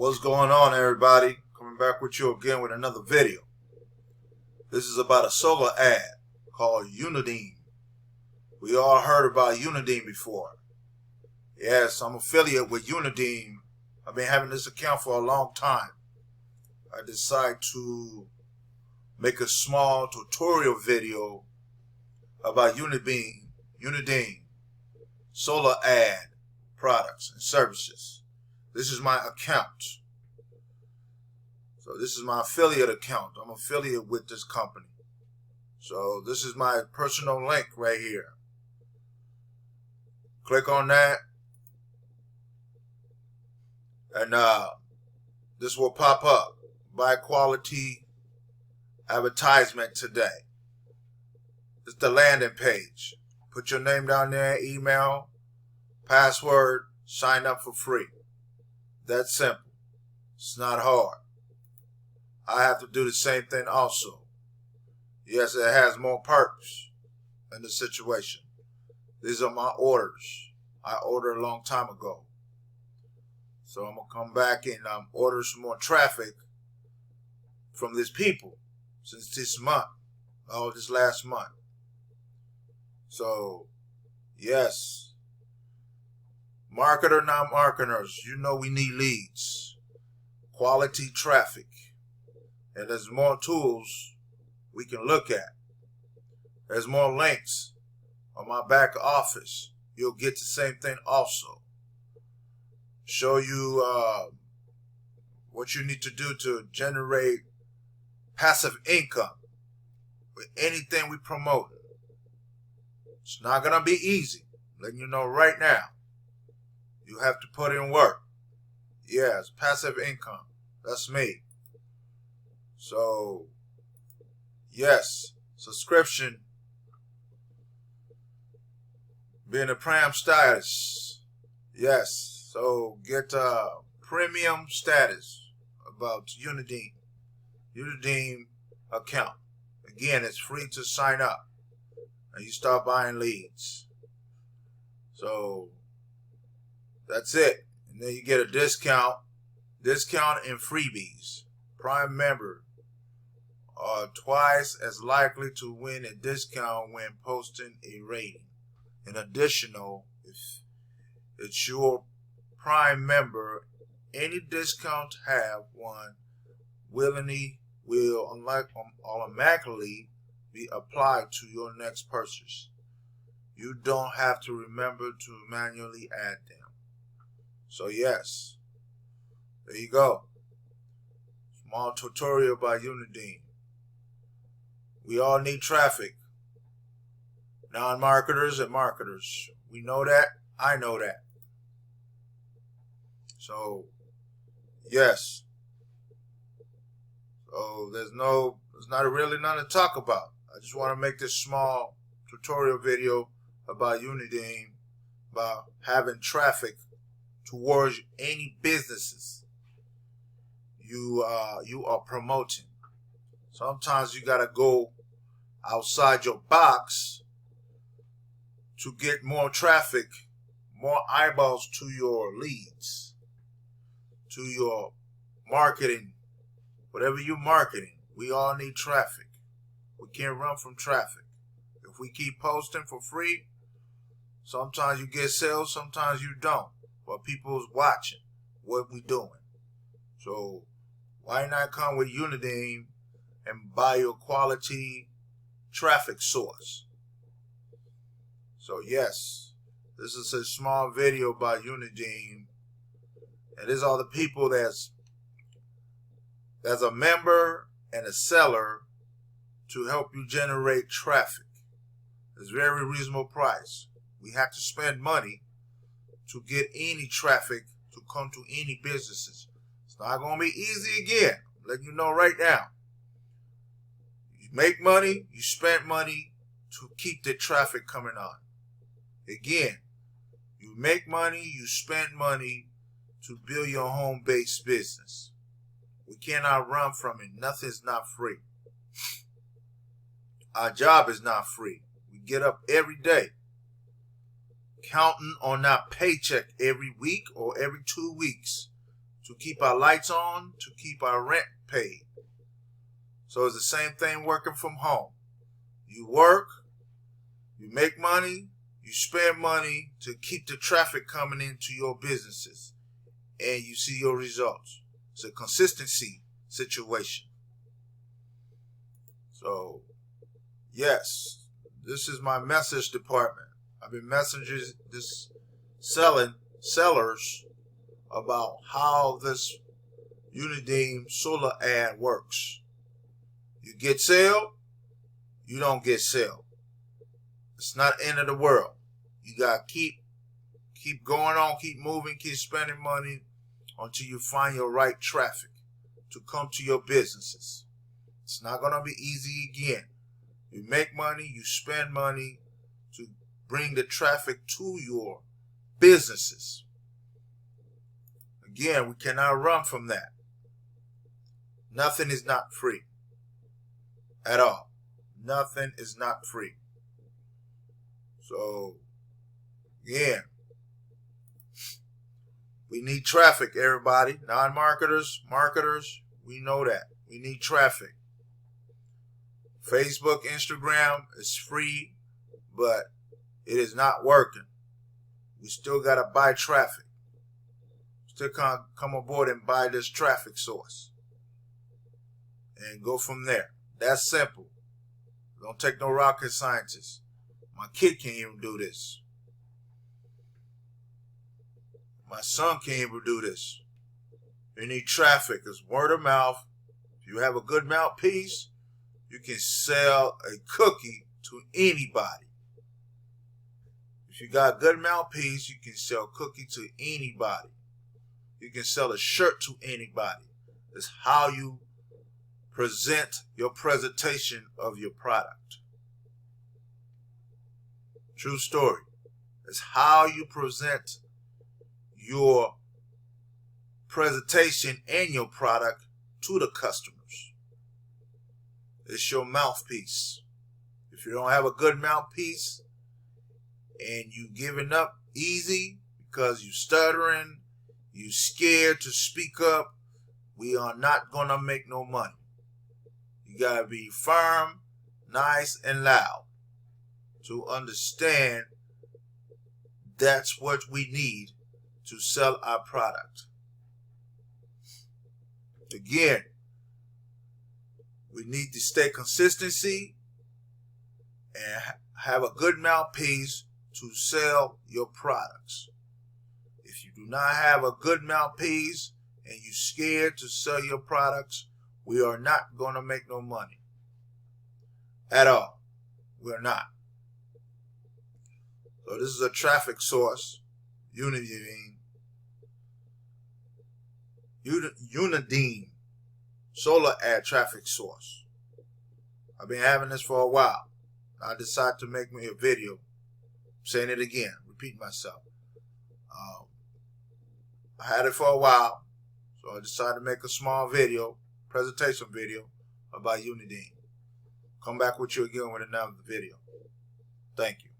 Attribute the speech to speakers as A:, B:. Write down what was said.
A: What's going on, everybody? Coming back with you again with another video. This is about a solar ad called Udimi. We all heard about Udimi before. Yes, I'm affiliate with Udimi. I've been having this account for a long time. I decided to make a small tutorial video about Udimi solar ad products and services. This is my account. So this is my affiliate account. I'm affiliate with this company. So this is my personal link right here. Click on that. And this will pop up. Buy quality advertisement today. It's the landing page. Put your name down there, email, password, sign up for free. That's simple. It's not hard. I have to do the same thing also. Yes, it has more perks in the situation. These are my orders. I ordered a long time ago. So I'm going to come back and order some more traffic from these people since this month. This last month. So, yes. Marketer, non-marketers, you know we need leads. Quality traffic. And there's more tools we can look at. There's more links on my back office. You'll get the same thing also. Show you what you need to do to generate passive income with anything we promote. It's not going to be easy. I'm letting you know right now. You have to put in work. Yes, passive income. That's me. So, yes, subscription. Being a prime status. Yes, so get premium status about Udimi account. Again, it's free to sign up. And you start buying leads. So, that's it. And then you get a discount. Discount and freebies. Prime member are twice as likely to win a discount when posting a rating. In addition, if it's your Prime member, any discount have one willingly will automatically be applied to your next purchase. You don't have to remember to manually add them. So yes, there you go. Small tutorial by Udimi. We all need traffic. Non-marketers and marketers. We know that. I know that. So, yes. So there's not really nothing to talk about. I just want to make this small tutorial video about Udimi, about having traffic towards any businesses you are promoting. Sometimes you gotta go outside your box to get more traffic, more eyeballs to your leads, to your marketing, whatever you're marketing. We all need traffic. We can't run from traffic. If we keep posting for free, sometimes you get sales, sometimes you don't. But people's watching what we're doing. So why not come with Udimi and buy your quality traffic source? So yes, this is a small video by Udimi, and these are the people that's a member and a seller to help you generate traffic. It's a very reasonable price. We have to spend money to get any traffic to come to any businesses. It's not going to be easy again. I'm letting you know right now. You make money, you spend money to keep the traffic coming on. Again, you make money, you spend money to build your home-based business. We cannot run from it. Nothing's not free. Our job is not free. We get up every day counting on our paycheck every week or every 2 weeks to keep our lights on, to keep our rent paid. So it's the same thing working from home. You work, you make money, you spend money to keep the traffic coming into your businesses, and you see your results. It's a consistency situation. So, yes, this is my message department. I've been messaging this sellers about how this Udimi Solo Ad works. You get sale, you don't get sale. It's not the end of the world. You gotta keep going on, keep moving, keep spending money until you find your right traffic to come to your businesses. It's not gonna be easy again. You make money, you spend money to bring the traffic to your businesses. Again, we cannot run from that. Nothing is not free at all. Nothing is not free. So, again, we need traffic, everybody. Non-marketers, marketers, we know that. We need traffic. Facebook, Instagram is free, but it is not working. We still got to buy traffic. Still can't come aboard and buy this traffic source and go from there. That's simple. Don't take no rocket scientist. My kid can't even do this. My son can't even do this. You need traffic. It's word of mouth. If you have a good mouthpiece, you can sell a cookie to anybody. If you got a good mouthpiece, you can sell a cookie to anybody. You can sell a shirt to anybody. It's how you present your presentation of your product. True story. It's how you present your presentation and your product to the customers. It's your mouthpiece. If you don't have a good mouthpiece and you giving up easy because you stuttering, you scared to speak up, we are not gonna make no money. You gotta be firm, nice, and loud to understand that's what we need to sell our product. Again, we need to stay consistency and have a good mouthpiece to sell your products. If you do not have a good mouthpiece and you're scared to sell your products, we are not going to make no money at all. We're not. So this is a traffic source, Udimi Solo Ad traffic source. I've been having this for a while. I decided to make me a video. I'm saying it again, repeat myself. I had it for a while, so I decided to make a small video, presentation video about Udimi. Come back with you again with another video. Thank you.